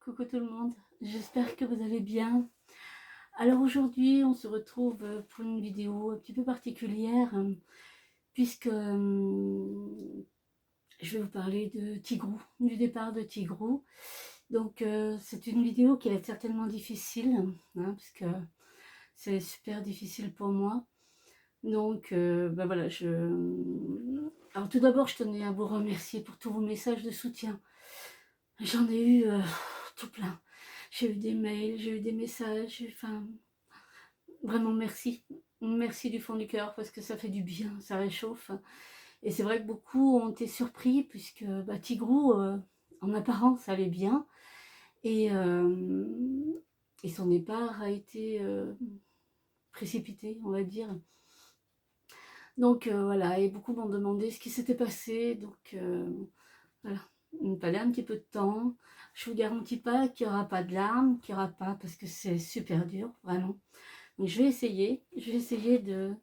coucou tout le monde, j'espère que vous allez bien. Alors aujourd'hui on se retrouve pour une vidéo un petit peu particulière puisque je vais vous parler de Tigrou, du départ de Tigrou. Donc c'est une vidéo qui va être certainement difficile, parce que c'est super difficile pour moi. Donc ben voilà, alors tout d'abord je tenais à vous remercier pour tous vos messages de soutien. J'en ai eu tout plein. J'ai eu des mails, j'ai eu des messages, enfin, vraiment merci. Merci du fond du cœur parce que ça fait du bien, ça réchauffe. Et c'est vrai que beaucoup ont été surpris puisque bah, Tigrou, en apparence, allait bien. Et, euh, et son départ a été précipité, on va dire. Donc voilà, et beaucoup m'ont demandé ce qui s'était passé. Donc voilà, il me fallait un petit peu de temps. Je vous garantis pas qu'il n'y aura pas de larmes, qu'il n'y aura pas, parce que c'est super dur, vraiment. Donc je vais essayer de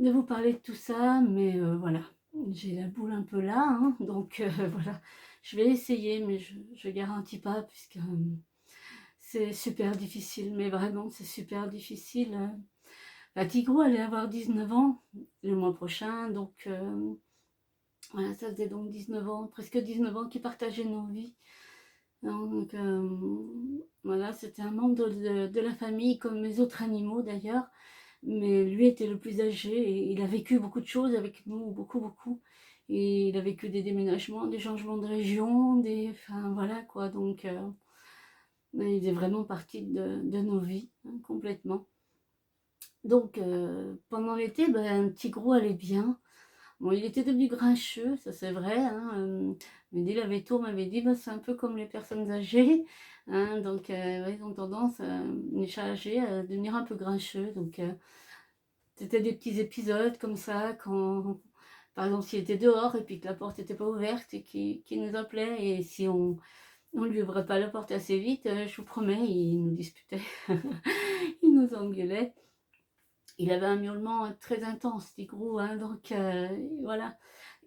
vous parler de tout ça, mais voilà, j'ai la boule un peu là, donc voilà, je vais essayer, mais je garantis pas, puisque c'est super difficile, mais vraiment, c'est super difficile. La Tigrou allait avoir 19 ans le mois prochain, donc voilà, ça faisait donc 19 ans, presque 19 ans qu'ils partageaient nos vies. Donc voilà, c'était un membre de la famille, comme les autres animaux d'ailleurs, mais lui était le plus âgé et il a vécu beaucoup de choses avec nous, beaucoup, beaucoup. Et il a vécu des déménagements, des changements de région, enfin voilà quoi, donc il est vraiment partie de nos vies, complètement. Donc pendant l'été, ben, Tigrou allait bien. Bon, il était devenu grincheux, ça c'est vrai. Mehdi Laveto m'avait dit, bah, c'est un peu comme les personnes âgées. Donc, ouais, ils ont tendance, les chats âgés, à devenir un peu grincheux. Donc, c'était des petits épisodes comme ça, quand, par exemple, s'il était dehors et puis que la porte n'était pas ouverte et qu'il nous appelait, et si on lui ouvrait pas la porte assez vite, je vous promets, il nous disputait, il nous engueulait. Il avait un miaulement très intense, Tigrou, donc voilà.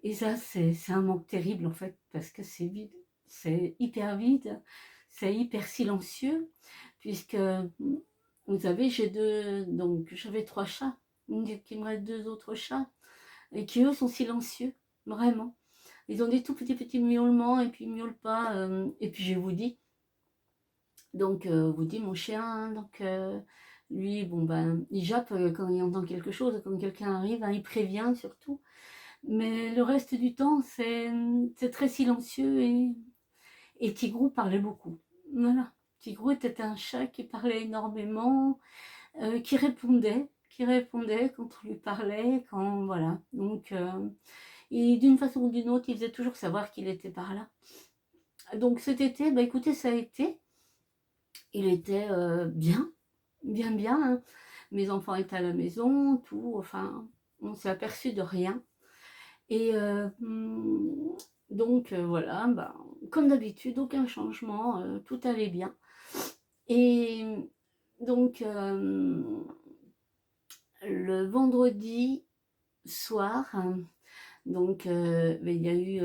Et ça, c'est un manque terrible en fait, parce que c'est vide, c'est hyper vide, c'est hyper silencieux, puisque vous savez, donc j'avais 3 chats, qu'il me reste 2 autres chats, et qui eux sont silencieux, vraiment. Ils ont des tout petits miaulements, et puis ils miaulent pas, et puis je vous dis, donc vous dit mon chien, donc lui, bon ben, il jappe quand il entend quelque chose, quand quelqu'un arrive, il prévient surtout. Mais le reste du temps, c'est très silencieux et Tigrou parlait beaucoup. Voilà. Tigrou était un chat qui parlait énormément, qui répondait quand on lui parlait, quand voilà. Donc, et d'une façon ou d'une autre, il faisait toujours savoir qu'il était par là. Donc cet été, bah écoutez, ça a été. Il était bien, bien, bien. Mes enfants étaient à la maison, tout. Enfin, on s'est aperçu de rien. Et donc voilà, bah, comme d'habitude, aucun changement, tout allait bien. Et donc le vendredi soir, donc il y a eu,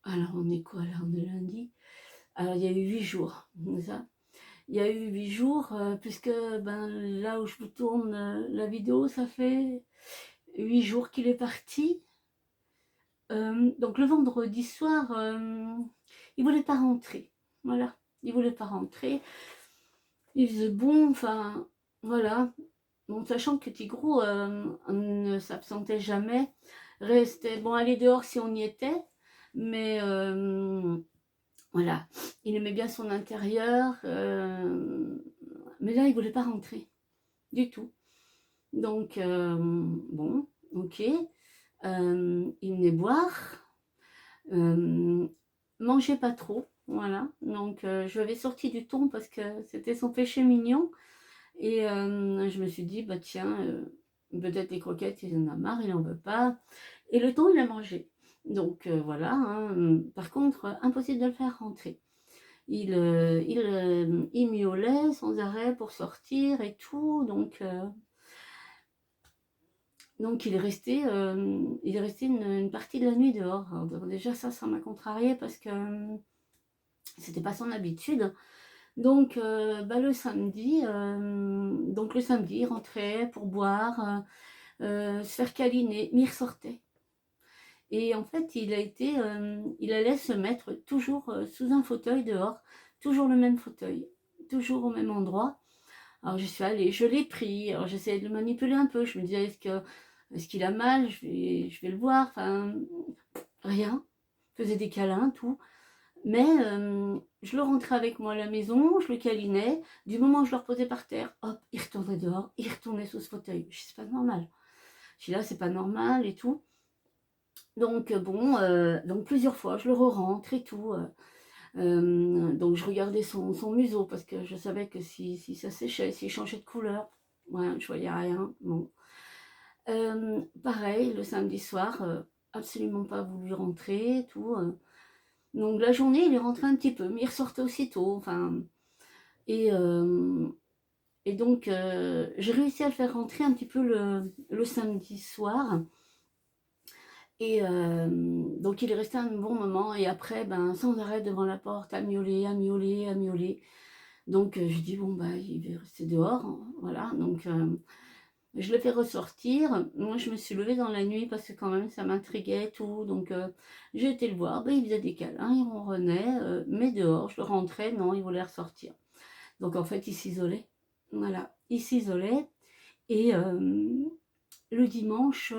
alors on est quoi là, on est lundi, alors il y a eu 8 jours, c'est ça. Il y a eu 8 jours, puisque ben, là où je vous tourne la vidéo, ça fait 8 jours qu'il est parti. Donc le vendredi soir, il voulait pas rentrer. Voilà, il voulait pas rentrer. Il faisait bon, enfin, voilà. Bon, sachant que Tigrou ne s'absentait jamais, restait bon, aller dehors si on y était, mais voilà, il aimait bien son intérieur, mais là il voulait pas rentrer du tout. Donc bon, ok, il venait boire. Mangeait pas trop, voilà. Donc je l'avais sorti du thon parce que c'était son péché mignon. Et je me suis dit, bah tiens, peut-être les croquettes, il en a marre, il en veut pas. Et le thon, il a mangé. Donc voilà. Par contre, impossible de le faire rentrer. Il miaulait sans arrêt pour sortir et tout. Donc il est resté une partie de la nuit dehors. Alors, déjà ça m'a contrarié parce que C'était pas son habitude. Donc, le samedi, il rentrait pour boire, se faire câliner, mais il ressortait. Et en fait, il allait se mettre toujours sous un fauteuil dehors, toujours le même fauteuil, toujours au même endroit. Alors je suis allée, je l'ai pris, alors j'essayais de le manipuler un peu, je me disais est-ce qu'il a mal, je vais le voir, enfin rien, je faisais des câlins, tout. Mais je le rentrais avec moi à la maison, je le câlinais, du moment où je le reposais par terre, hop, il retournait dehors, il retournait sous ce fauteuil. Je dis c'est pas normal. Je dis là c'est pas normal et tout. Donc donc plusieurs fois je le re-rentre et tout. Donc je regardais son museau parce que je savais que si ça séchait, s'il changeait de couleur, ouais, je voyais rien. Bon. Pareil, le samedi soir, absolument pas voulu rentrer, tout. Donc la journée, il est rentré un petit peu, mais il ressortait aussitôt. Enfin, et, euh, et donc j'ai réussi à le faire rentrer un petit peu le samedi soir. Et donc il est resté un bon moment et après, sans arrêt devant la porte, à miauler, à miauler, à miauler. Donc je dis bon il va rester dehors, hein, voilà. Donc je le fais ressortir. Moi je me suis levée dans la nuit parce que quand même ça m'intriguait et tout. Donc j'ai été le voir, il faisait des câlins, il ronronnait, mais dehors, je le rentrais, non, il voulait ressortir. Donc en fait il s'isolait, voilà, il s'isolait. Et le dimanche,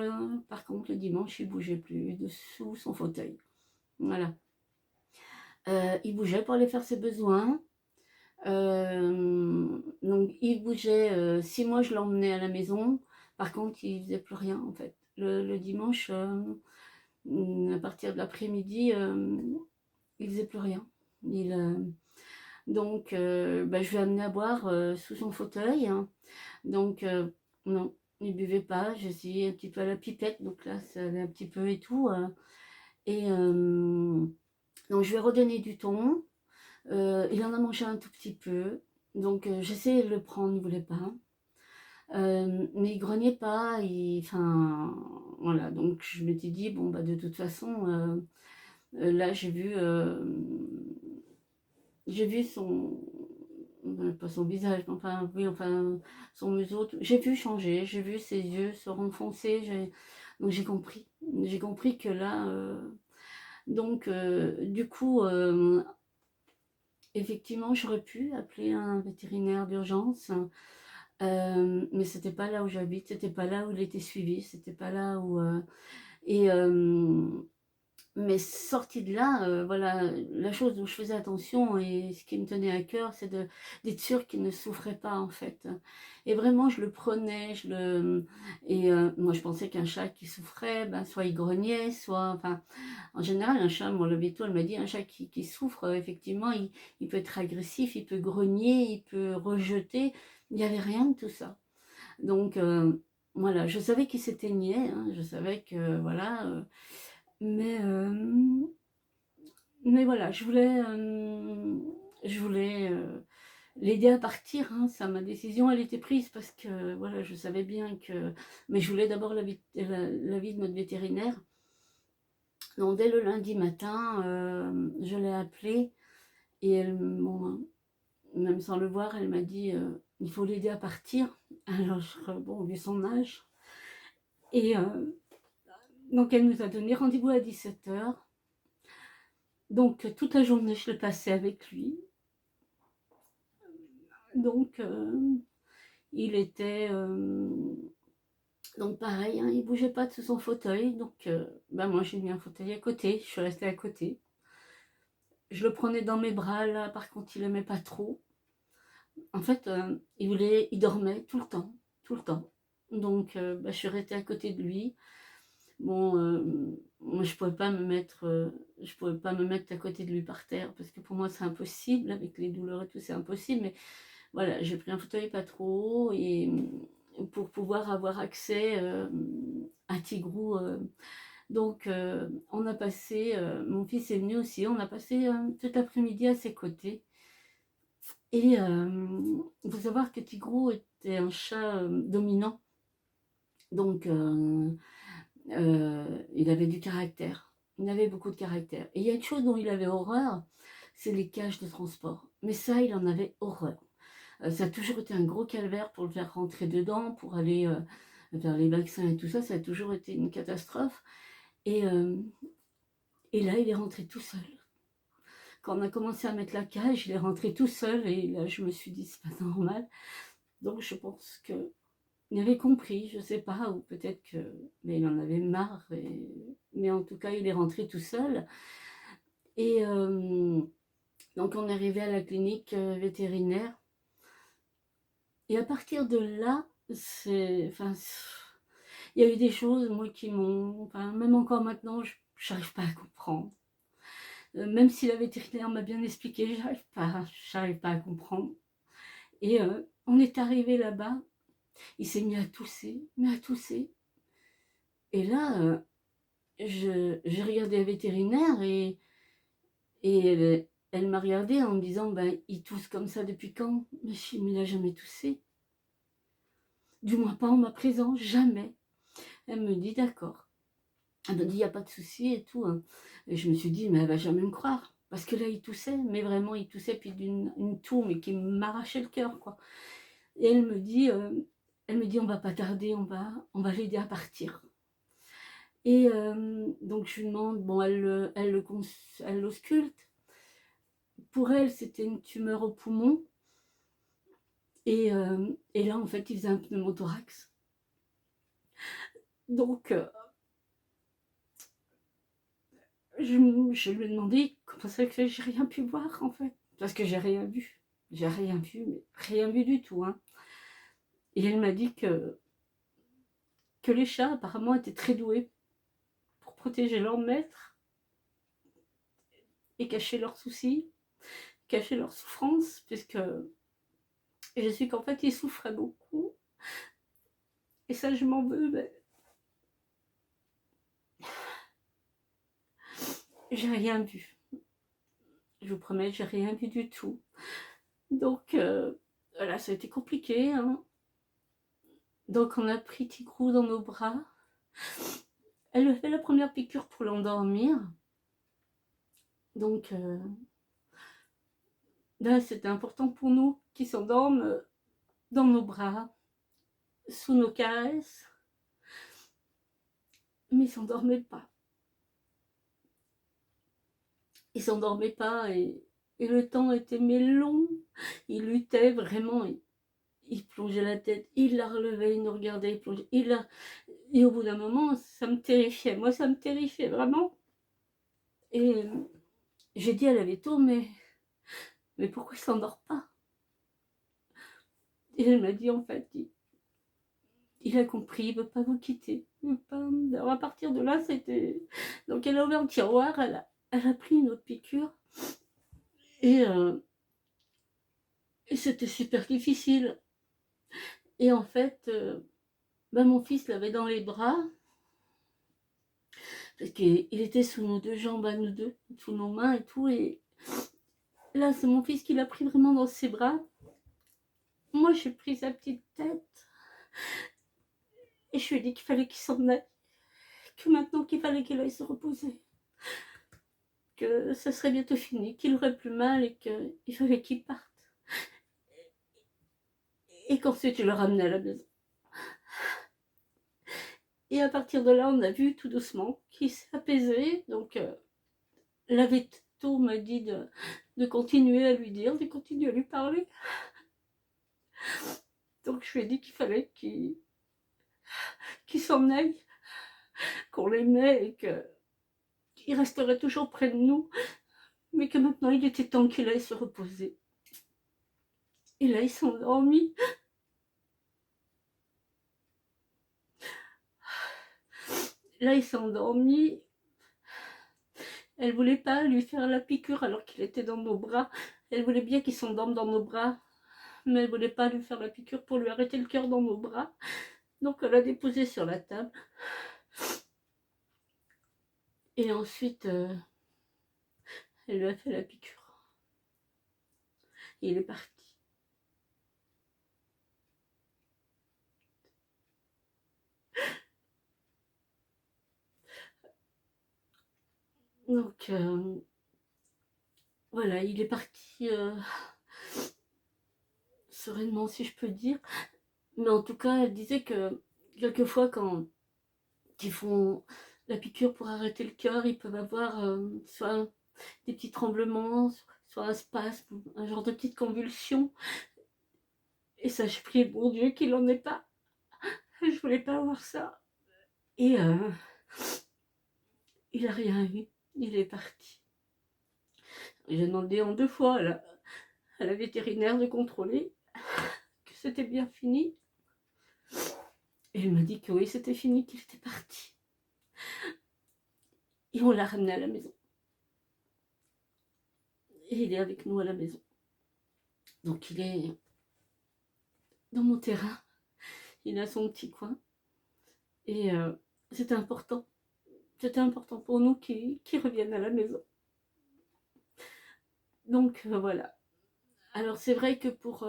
par contre le dimanche il bougeait plus dessous son fauteuil, voilà. Il bougeait pour aller faire ses besoins. Donc il bougeait si moi je l'emmenais à la maison. Par contre il faisait plus rien en fait le dimanche, à partir de l'après-midi, il faisait plus rien. Donc je lui ai amené à boire sous son fauteuil, hein. Donc non, il buvait pas. J'ai essayé un petit peu à la pipette, donc là ça allait un petit peu et tout, et donc je lui ai redonné du thon. Il en a mangé un tout petit peu. Donc j'essayais de le prendre, il ne voulait pas. Mais il grognait pas. Enfin, voilà. Donc je m'étais dit, bon, de toute façon, là j'ai vu son, pas son visage, mais enfin, oui, enfin, son museau. J'ai vu changer, j'ai vu ses yeux se renfoncer. Donc j'ai compris. J'ai compris que là, donc du coup, effectivement, j'aurais pu appeler un vétérinaire d'urgence, mais c'était pas là où j'habite, c'était pas là où il était suivi, c'était pas là où et mais sorti de là, voilà, la chose dont je faisais attention et ce qui me tenait à cœur, c'est d'être sûre qu'il ne souffrait pas en fait. Et vraiment, je le prenais, et moi je pensais qu'un chat qui souffrait, soit il grognait, soit, enfin, en général, un chat, moi le veto, elle m'a dit, un chat qui souffre, effectivement, il peut être agressif, il peut grogner, il peut rejeter. Il n'y avait rien de tout ça. Donc voilà, je savais qu'il s'éteignait, hein, je savais que voilà. Mais, euh, mais voilà, je voulais l'aider à partir, hein. Ça, ma décision, elle était prise parce que voilà, je savais bien que. Mais je voulais d'abord l'avis de notre vétérinaire. Donc dès le lundi matin, je l'ai appelée et bon, même sans le voir, elle m'a dit il faut l'aider à partir. Alors, bon, vu son âge. Et donc elle nous a donné rendez-vous à 17h. Donc toute la journée, je le passais avec lui. Donc il était donc pareil, hein, il bougeait pas de son fauteuil. Donc moi j'ai mis un fauteuil à côté, je suis restée à côté. Je le prenais dans mes bras là, par contre il aimait pas trop. En fait il dormait tout le temps, tout le temps. Donc je suis restée à côté de lui. Bon, moi je pouvais pas me mettre à côté de lui par terre parce que pour moi c'est impossible avec les douleurs et tout, c'est impossible. Mais voilà, j'ai pris un fauteuil pas trop haut et pour pouvoir avoir accès à Tigrou. Donc on a passé, mon fils est venu aussi, on a passé tout l'après-midi à ses côtés. Et il faut savoir que Tigrou était un chat dominant. Donc il avait du caractère. Il avait beaucoup de caractère. Et il y a une chose dont il avait horreur, c'est les cages de transport. Mais ça, il en avait horreur. Ça a toujours été un gros calvaire pour le faire rentrer dedans, pour aller vers les vaccins et tout ça. Ça a toujours été une catastrophe. Et, euh, et là, il est rentré tout seul. Quand on a commencé à mettre la cage, il est rentré tout seul. Et là, je me suis dit, c'est pas normal. Donc, je pense que il avait compris, je sais pas, ou peut-être que... Mais il en avait marre. Mais en tout cas, il est rentré tout seul. Et donc, on est arrivé à la clinique vétérinaire. Et à partir de là, enfin, il y a eu des choses, moi, qui m'ont... Enfin, même encore maintenant, je n'arrive pas à comprendre. Même si la vétérinaire m'a bien expliqué, j'arrive pas à comprendre. Et on est arrivé là-bas, il s'est mis à tousser, mais à tousser. Et là, j'ai regardé la vétérinaire et elle m'a regardé en me disant, ben, il tousse comme ça depuis quand? Mais il n'a jamais toussé. Du moins pas en ma présence, jamais. Elle me dit, d'accord. Elle me dit, il n'y a pas de souci et tout. Hein. Et je me suis dit, mais elle va jamais me croire. Parce que là, il toussait, mais vraiment, il toussait, puis d'une toux, mais qui m'arrachait le cœur, quoi. Et elle me dit, on va pas tarder, on va l'aider à partir. Et donc, je lui demande, bon, elle l'ausculte. Pour elle, c'était une tumeur au poumon. Et là, en fait, il faisait un pneumothorax. Donc, je lui ai demandé comment ça fait que j'ai rien pu voir, en fait. Parce que j'ai rien vu. J'ai rien vu, mais rien vu du tout. Hein. Et elle m'a dit que les chats, apparemment, étaient très doués pour protéger leur maître et cacher leurs soucis, cacher leurs souffrances, puisque je sais qu'en fait, ils souffraient beaucoup. Et ça, je m'en veux, mais j'ai rien vu. Je vous promets, j'ai rien vu du tout. Donc, voilà, ça a été compliqué. Hein. Donc, on a pris Tigrou dans nos bras. Elle a fait la première piqûre pour l'endormir. Donc, là, c'était important pour nous qu'il s'endorme dans nos bras, sous nos caresses. Mais il ne s'endormait pas. Il ne s'endormait pas et le temps était mais long. Il luttait vraiment. Il plongeait la tête, il la relevait, il nous regardait, il plongeait. Et au bout d'un moment, ça me terrifiait. Moi, ça me terrifiait vraiment. Et j'ai dit à la veto, mais pourquoi il ne s'endort pas? Et elle m'a dit, en fait, il a compris, il ne veut pas vous quitter. Alors à partir de là, c'était... Donc elle a ouvert le tiroir, elle a pris une autre piqûre. Et c'était super difficile. Et en fait, mon fils l'avait dans les bras. Parce qu'il était sous nos deux jambes à nous deux, sous nos mains et tout. Et là, c'est mon fils qui l'a pris vraiment dans ses bras. Moi, j'ai pris sa petite tête. Et je lui ai dit qu'il fallait qu'il s'en aille. Que maintenant qu'il fallait qu'il aille se reposer. Que ça serait bientôt fini, qu'il aurait plus mal et qu'il fallait qu'il parte. Et qu'ensuite, je le ramenais à la maison. Et à partir de là, on a vu tout doucement qu'il s'est apaisé. Donc, la veto m'a dit de continuer à lui dire, de continuer à lui parler. Donc, je lui ai dit qu'il fallait qu'il s'en aille, qu'on l'aimait et qu'il resterait toujours près de nous, mais que maintenant, il était temps qu'il aille se reposer. Et là, il s'est endormi. Là, il s'est endormi. Elle voulait pas lui faire la piqûre alors qu'il était dans nos bras. Elle voulait bien qu'il s'endorme dans nos bras, mais elle voulait pas lui faire la piqûre pour lui arrêter le cœur dans nos bras. Donc elle l'a déposé sur la table. Et ensuite, elle lui a fait la piqûre. Et il est parti. Donc, voilà, il est parti sereinement, si je peux dire. Mais en tout cas, elle disait que quelquefois, quand ils font la piqûre pour arrêter le cœur, ils peuvent avoir soit des petits tremblements, soit un spasme, un genre de petite convulsion. Et ça, je prie bon Dieu qu'il n'en ait pas. Je voulais pas avoir ça. Et il a rien eu. Il est parti. J'ai demandé en 2 fois à la vétérinaire de contrôler que c'était bien fini. Et elle m'a dit que oui, c'était fini, qu'il était parti. Et on l'a ramené à la maison. Et il est avec nous à la maison. Donc il est dans mon terrain. Il a son petit coin. Et c'était important. C'était important pour nous qu'il revienne à la maison. Donc voilà. Alors c'est vrai que pour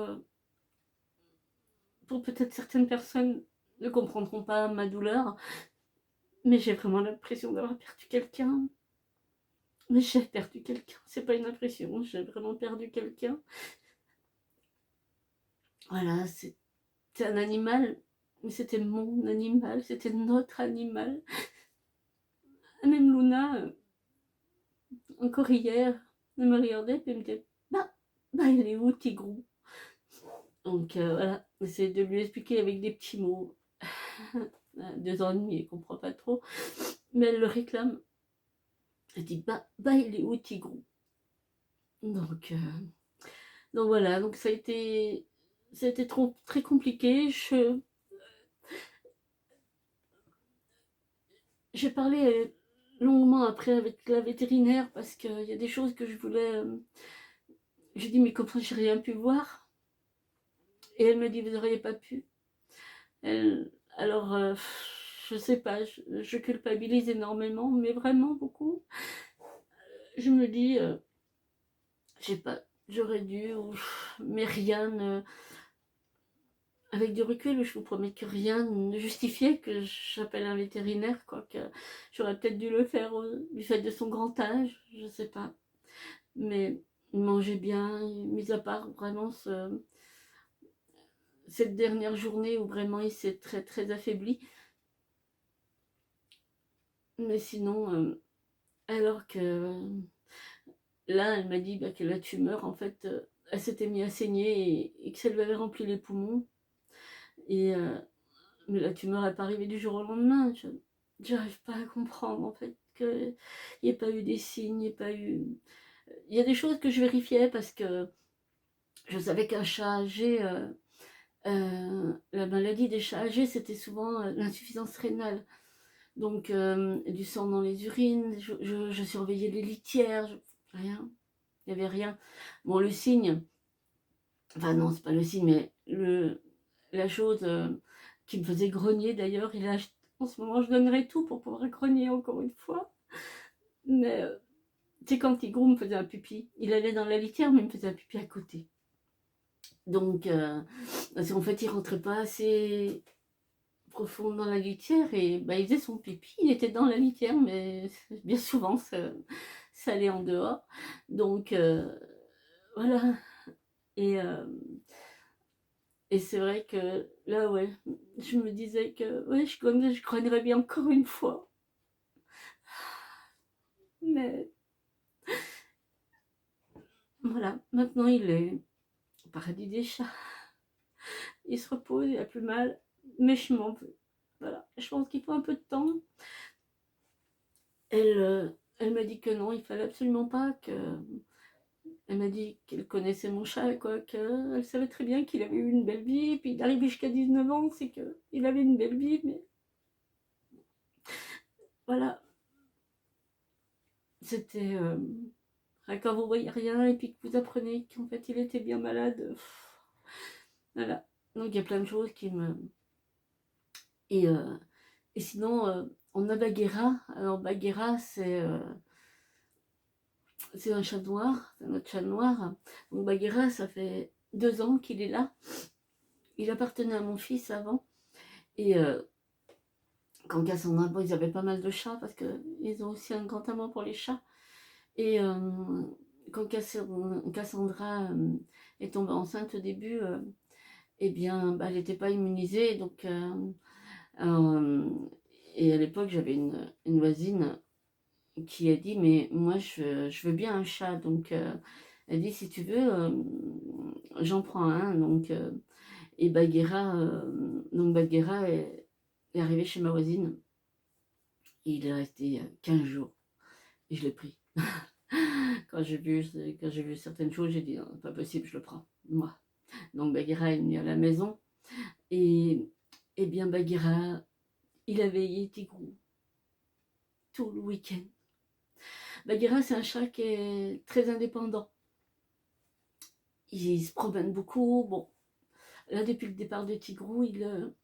peut-être certaines personnes ne comprendront pas ma douleur, mais j'ai vraiment l'impression d'avoir perdu quelqu'un. Mais j'ai perdu quelqu'un, c'est pas une impression, j'ai vraiment perdu quelqu'un. Voilà, c'est un animal, mais c'était mon animal, c'était notre animal. Même Luna, encore hier, elle me regardait et elle me disait bah il est où Tigrou? Donc voilà, j'essaie de lui expliquer avec des petits mots. 2 ans et demi, elle comprend pas trop, mais elle le réclame. Elle dit il est où Tigrou? Donc voilà, donc ça a été trop, très compliqué. J'ai parlé longuement après avec la vétérinaire parce qu'il y a des choses que je voulais. J'ai dit mais comment j'ai rien pu voir? Et elle me dit vous n'auriez pas pu. Alors je sais pas, je culpabilise énormément, mais vraiment beaucoup. Je me dis j'ai pas, j'aurais dû, mais rien ne, avec du recul, je vous promets que rien ne justifiait que j'appelle un vétérinaire, quoi, que j'aurais peut-être dû le faire du fait de son grand âge, je sais pas. Mais il mangeait bien, mis à part vraiment cette dernière journée où vraiment il s'est très très affaibli. Mais sinon, alors que là, elle m'a dit que la tumeur, en fait, elle s'était mise à saigner et que ça lui avait rempli les poumons. Et mais la tumeur n'est pas arrivée du jour au lendemain. J'arrive pas à comprendre en fait qu'il n'y ait pas eu des signes, il n'y ait pas eu. Il y a des choses que je vérifiais parce que je savais qu'un chat âgé, la maladie des chats âgés, c'était souvent l'insuffisance rénale. Donc du sang dans les urines, je surveillais les litières, rien, il n'y avait rien. Bon, le signe, enfin non, c'est pas le signe, mais la chose qui me faisait grogner d'ailleurs, et là, en ce moment, je donnerais tout pour pouvoir grogner encore une fois. Mais tu sais, quand Tigrou me faisait un pipi, il allait dans la litière, mais il me faisait un pipi à côté. Donc, parce qu'en fait, il rentrait pas assez profond dans la litière et il faisait son pipi, il était dans la litière, mais bien souvent, ça allait en dehors. Donc, voilà. Et c'est vrai que là, ouais, je me disais que ouais, je grognerais bien encore une fois. Mais voilà, maintenant il est au paradis des chats. Il se repose, il a plus mal, mais je m'en veux. Voilà, je pense qu'il faut un peu de temps. Elle m'a dit que non, il fallait absolument pas que. Elle m'a dit qu'elle connaissait mon chat, quoi, qu'elle savait très bien qu'il avait eu une belle vie, puis d'arriver jusqu'à 19 ans, c'est qu'il avait une belle vie, mais voilà, c'était quand vous voyez rien et puis que vous apprenez qu'en fait il était bien malade, voilà. Donc il y a plein de choses qui me. Et, et sinon, on a Bagheera. Alors Bagheera, c'est un chat noir, c'est notre chat noir. Donc Bagheera, ça fait 2 ans qu'il est là. Il appartenait à mon fils avant. Et quand Cassandra, bon, ils avaient pas mal de chats parce qu'ils ont aussi un grand amour pour les chats. Et quand Cassandra est tombée enceinte au début, eh bien, bah, elle n'était pas immunisée, donc euh, et à l'époque, j'avais une voisine qui a dit, mais moi, je veux bien un chat, donc elle dit, si tu veux, j'en prends un, donc et Bagheera est arrivé chez ma voisine, et il est resté 15 jours, et je l'ai pris. Quand j'ai vu certaines choses, j'ai dit, non, pas possible, je le prends, moi. Donc Bagheera est venu à la maison, et bien Bagheera, il a veillé Tigrou tout le week-end. Bagheera, c'est un chat qui est très indépendant. Il se promène beaucoup. Bon, là, depuis le départ de Tigrou, il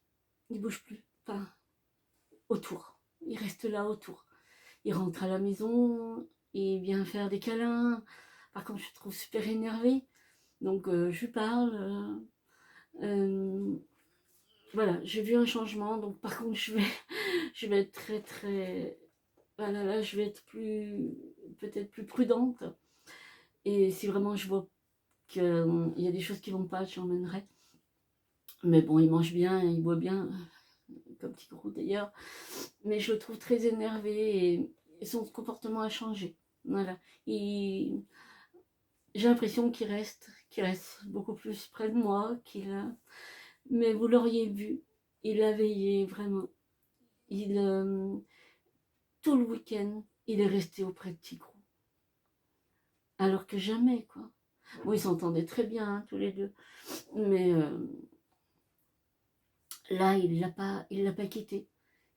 bouge plus. Enfin, autour. Il reste là autour. Il rentre à la maison, il vient faire des câlins. Par contre, je le trouve super énervé. Donc, je lui parle. Voilà, j'ai vu un changement. Donc, par contre, je vais être très, très... Voilà, là, je vais être peut-être plus prudente. Et si vraiment je vois qu'il y a des choses qui vont pas, j'emmènerai. Mais bon, il mange bien, il boit bien, comme Tigrou d'ailleurs. Mais je le trouve très énervé et son comportement a changé. Voilà. J'ai l'impression qu'il reste beaucoup plus près de moi. Mais vous l'auriez vu, il a veillé vraiment. Il, tout le week-end, il est resté auprès de Tigrou. Alors que jamais, quoi. Bon, ils s'entendaient très bien, hein, tous les deux. Mais là, il l'a pas quitté.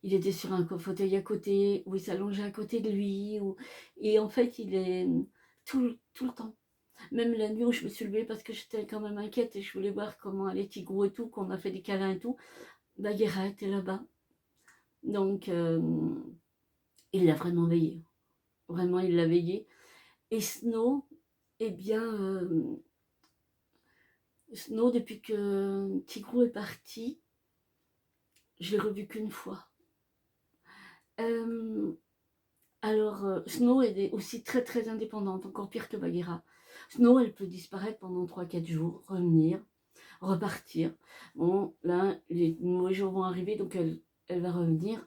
Il était sur un fauteuil à côté, ou il s'allongeait à côté de lui. Et en fait, il est tout le temps. Même la nuit où je me suis levée parce que j'étais quand même inquiète et je voulais voir comment allait Tigrou et tout, qu'on a fait des câlins et tout. Bagheera était là-bas. Donc, il l'a vraiment veillé. Vraiment, il l'a veillé. Et Snow, eh bien, Snow, depuis que Tigrou est parti, je l'ai revu qu'une fois. Alors, Snow est aussi très très indépendante, encore pire que Bagheera. Snow, elle peut disparaître pendant 3-4 jours, revenir, repartir. Bon, là, les mauvais jours vont arriver, donc elle va revenir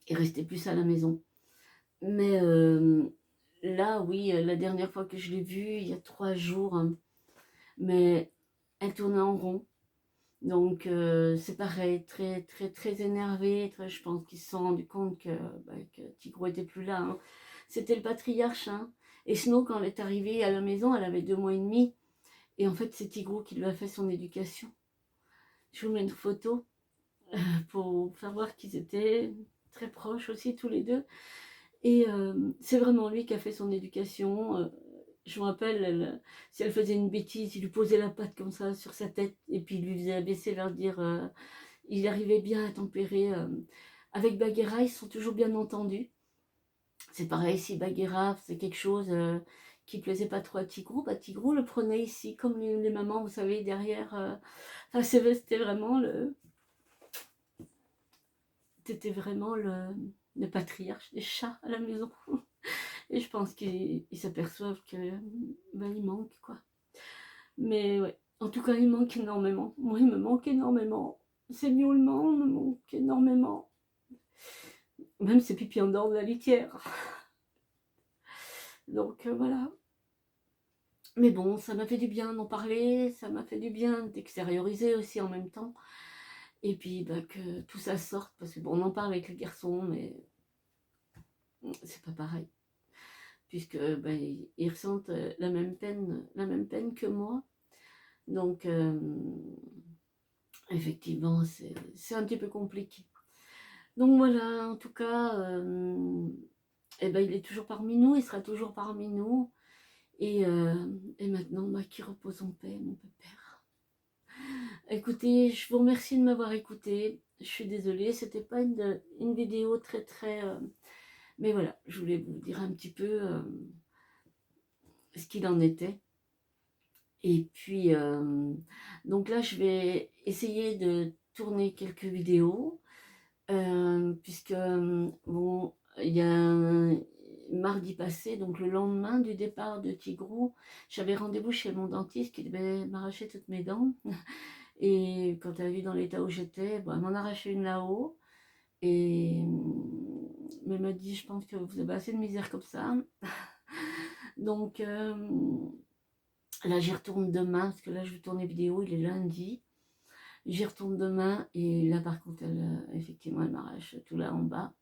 et rester plus à la maison. Mais là, oui, la dernière fois que je l'ai vue, il y a 3 jours, hein, mais elle tournait en rond. Donc c'est pareil, très très très énervé. Je pense qu'ils se sont rendus compte que Tigrou était plus là, hein. C'était le patriarche, hein. Et Snow, quand elle est arrivée à la maison, elle avait 2 mois et demi. Et en fait, c'est Tigrou qui lui a fait son éducation. Je vous mets une photo pour faire voir qu'ils étaient très proches aussi tous les deux. Et c'est vraiment lui qui a fait son éducation. Je me rappelle, si elle faisait une bêtise, il lui posait la patte comme ça sur sa tête et puis il lui faisait abaisser, leur dire, il arrivait bien à tempérer. Avec Bagheera, ils sont toujours bien entendus. C'est pareil, si Bagheera faisait quelque chose qui plaisait pas trop à Tigrou, bah Tigrou le prenait ici, comme les mamans, vous savez, derrière. Enfin, c'était vraiment le patriarche des chats à la maison. Et je pense qu'ils s'aperçoivent que ben, il manque, quoi. Mais ouais, en tout cas, il manque énormément. Moi, il me manque énormément. Ses miaulements me manquent énormément. Même ses pipis en dehors de la litière. Donc voilà. Mais bon, ça m'a fait du bien d'en parler, ça m'a fait du bien d'extérioriser aussi en même temps. Et puis bah, que tout ça sorte, parce que bon, on en parle avec les garçons, mais c'est pas pareil. Puisque bah, ils ressentent la même peine que moi. Donc effectivement, c'est un petit peu compliqué. Donc voilà, en tout cas, eh ben, il est toujours parmi nous, il sera toujours parmi nous. Et maintenant, bah, qu'il repose en paix, mon pépère. Écoutez, je vous remercie de m'avoir écouté. Je suis désolée, c'était pas une vidéo très très... mais voilà, je voulais vous dire un petit peu ce qu'il en était. Et puis, donc là, je vais essayer de tourner quelques vidéos. Puisque, bon, il y a mardi passé, donc le lendemain du départ de Tigrou, j'avais rendez-vous chez mon dentiste qui devait m'arracher toutes mes dents. Et quand elle a vu dans l'état où j'étais, bon, elle m'en a arraché une là-haut. Et elle m'a dit, je pense que vous avez assez de misère comme ça. Donc là, j'y retourne demain, parce que là, je vais tourner vidéo, il est lundi. J'y retourne demain, et là, par contre, effectivement, elle m'arrache tout là en bas.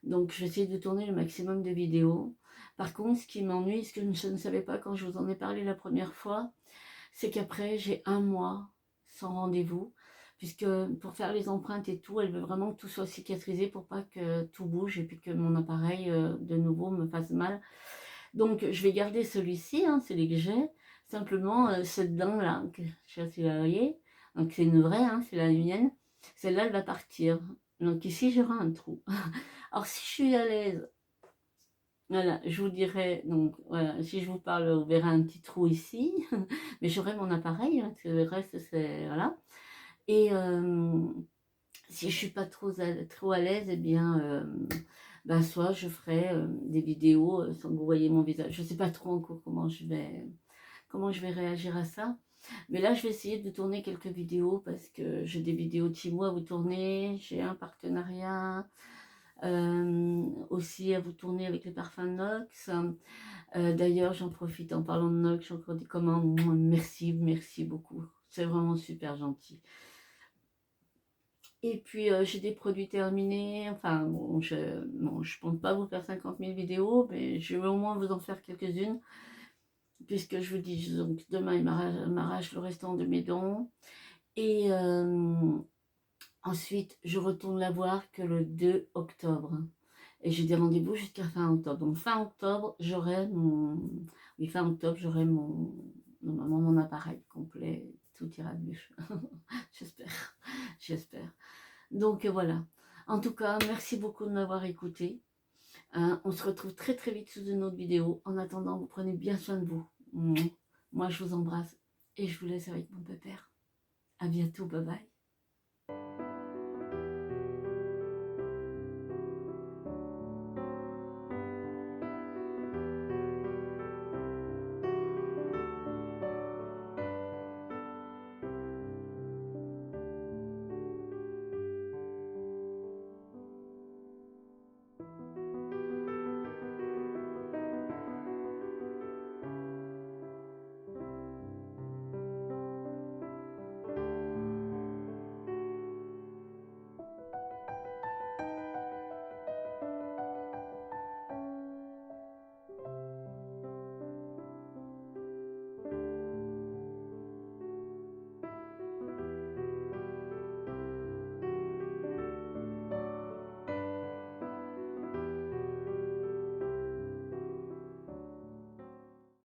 Donc, j'essaie de tourner le maximum de vidéos. Par contre, ce qui m'ennuie, ce que je ne savais pas quand je vous en ai parlé la première fois, c'est qu'après, j'ai un mois sans rendez-vous, puisque pour faire les empreintes et tout, elle veut vraiment que tout soit cicatrisé pour pas que tout bouge et puis que mon appareil, de nouveau, me fasse mal. Donc, je vais garder celui-ci, hein, celui que j'ai. Simplement, cette dent-là, je sais pas si vous la voyez, donc c'est une vraie, hein, c'est la mienne. Celle-là, elle va partir. Donc ici, j'aurai un trou. Alors, si je suis à l'aise, voilà, je vous dirai, donc voilà, si je vous parle, vous verrez un petit trou ici, mais j'aurai mon appareil, hein, parce que le reste, c'est, voilà. Et si je suis pas trop à l'aise, eh bien, ben, soit je ferai des vidéos sans que vous voyez mon visage. Je sais pas trop encore comment je vais réagir à ça. Mais là, je vais essayer de tourner quelques vidéos parce que j'ai des vidéos Timo à vous tourner. J'ai un partenariat aussi à vous tourner avec les parfums Nox. D'ailleurs, j'en profite en parlant de Nox, j'ai encore des commandes. Merci, merci beaucoup. C'est vraiment super gentil. Et puis, j'ai des produits terminés. Enfin, bon, je compte pas vous faire 50 000 vidéos, mais je vais au moins vous en faire quelques-unes. Puisque je vous dis, donc demain, il m'arrache le restant de mes dents. Et ensuite, je retourne la voir que le 2 octobre. Et j'ai des rendez-vous jusqu'à fin octobre. Donc, fin octobre, j'aurai mon... Oui, fin octobre, j'aurai normalement mon appareil complet. Tout ira mieux. J'espère. J'espère. Donc voilà. En tout cas, merci beaucoup de m'avoir écouté. On se retrouve très très vite sous une autre vidéo. En attendant, vous prenez bien soin de vous. Moi, je vous embrasse et je vous laisse avec mon pépère. À bientôt, bye bye.